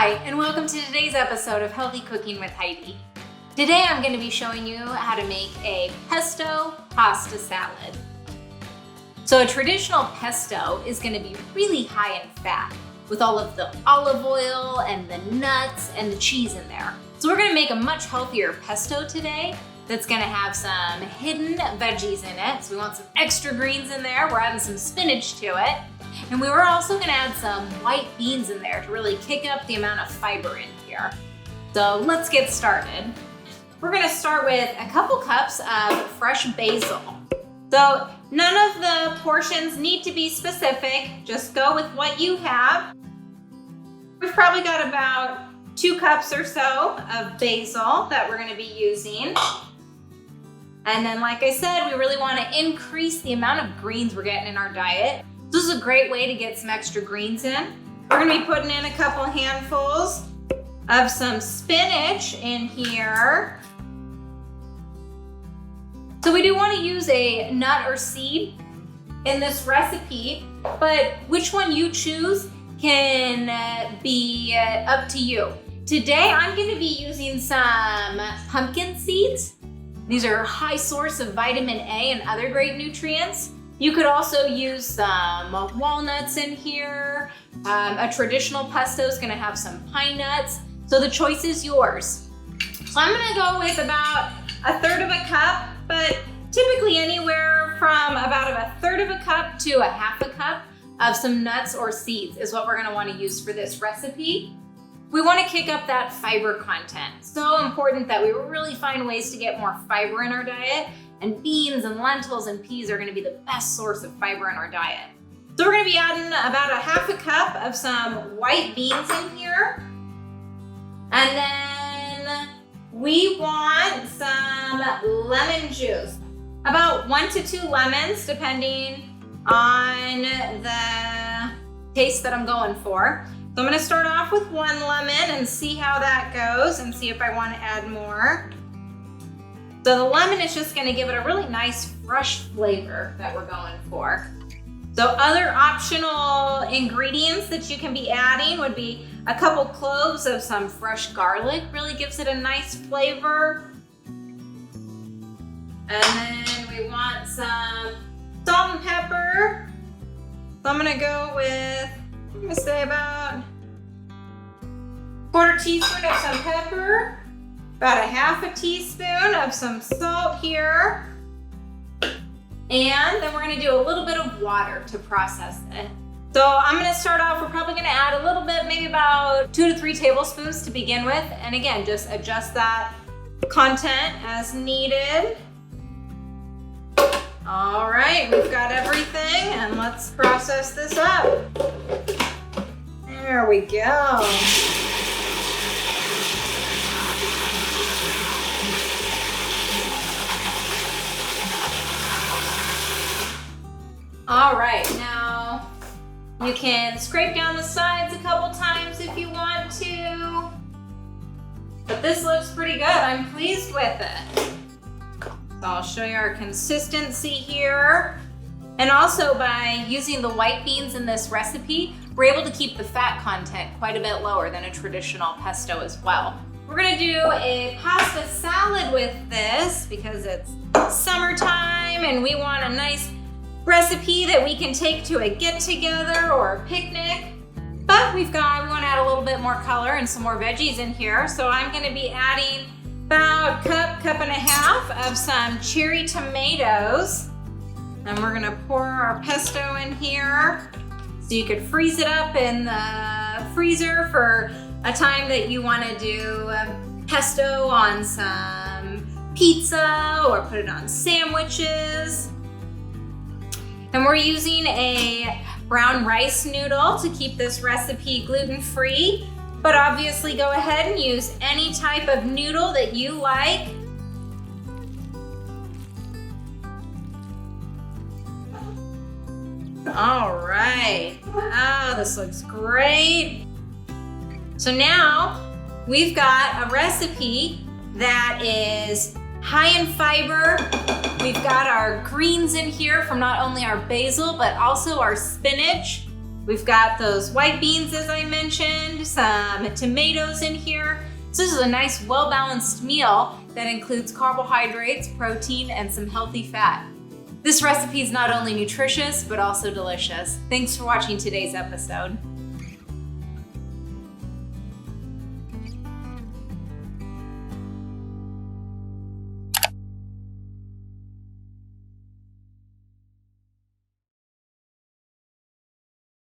Hi, and welcome to today's episode of Healthy Cooking with Heidi. Today I'm going to be showing you how to make a pesto pasta salad. So a traditional pesto is going to be really high in fat with all of the olive oil and the nuts and the cheese in there. So we're going to make a much healthier pesto today that's going to have some hidden veggies in it. So we want some extra greens in there. We're adding some spinach to it. And we were also going to add some white beans in there to really kick up the amount of fiber in here. So let's get started. We're going to start with a couple cups of fresh basil. So none of the portions need to be specific. Just go with what you have. We've probably got about 2 cups or so of basil that we're going to be using. And then, like I said, we really want to increase the amount of greens we're getting in our diet. This is a great way to get some extra greens in. We're going to be putting in a couple handfuls of some spinach in here. So we do want to use a nut or seed in this recipe, but which one you choose can be up to you. Today I'm going to be using some pumpkin seeds. These are a high source of vitamin A and other great nutrients. You could also use some walnuts in here. A traditional pesto is going to have some pine nuts. So the choice is yours. So I'm going to go with about 1/3 of a cup, but typically anywhere from about 1/3 of a cup to 1/2 cup of some nuts or seeds is what we're going to want to use for this recipe. We want to kick up that fiber content. So important that we really find ways to get more fiber in our diet. And beans and lentils and peas are going to be the best source of fiber in our diet. So we're going to be adding about 1/2 cup of some white beans in here. And then we want some lemon juice. About 1 to 2 lemons, depending on the taste that I'm going for. So I'm going to start off with 1 lemon and see how that goes and see if I want to add more. So the lemon is just going to give it a really nice fresh flavor that we're going for. So other optional ingredients that you can be adding would be a couple cloves of some fresh garlic. Really gives it a nice flavor. And then we want some salt and pepper. So I'm going to go with, I'm going to say about 1/4 teaspoon of some pepper. About 1/2 teaspoon of some salt here. And then we're gonna do a little bit of water to process it. So I'm gonna start off, we're probably gonna add a little bit, maybe about 2 to 3 tablespoons to begin with. And again, just adjust that content as needed. All right, we've got everything and let's process this up. There we go. All right, now you can scrape down the sides a couple times if you want to, but this looks pretty good. I'm pleased with it. So I'll show you our consistency here. And also by using the white beans in this recipe, we're able to keep the fat content quite a bit lower than a traditional pesto as well. We're gonna do a pasta salad with this because it's summertime and we want a nice recipe that we can take to a get-together or a picnic. But we want to add a little bit more color and some more veggies in here. So I'm going to be adding about cup and a half of some cherry tomatoes. And we're going to pour our pesto in here. So you could freeze it up in the freezer for a time that you want to do pesto on some pizza or put it on sandwiches. And we're using a brown rice noodle to keep this recipe gluten-free, but obviously go ahead and use any type of noodle that you like. All right, oh, this looks great. So now we've got a recipe that is high in fiber. We've got our greens in here from not only our basil, but also our spinach. We've got those white beans, as I mentioned, some tomatoes in here. So this is a nice, well-balanced meal that includes carbohydrates, protein, and some healthy fat. This recipe is not only nutritious, but also delicious. Thanks for watching today's episode.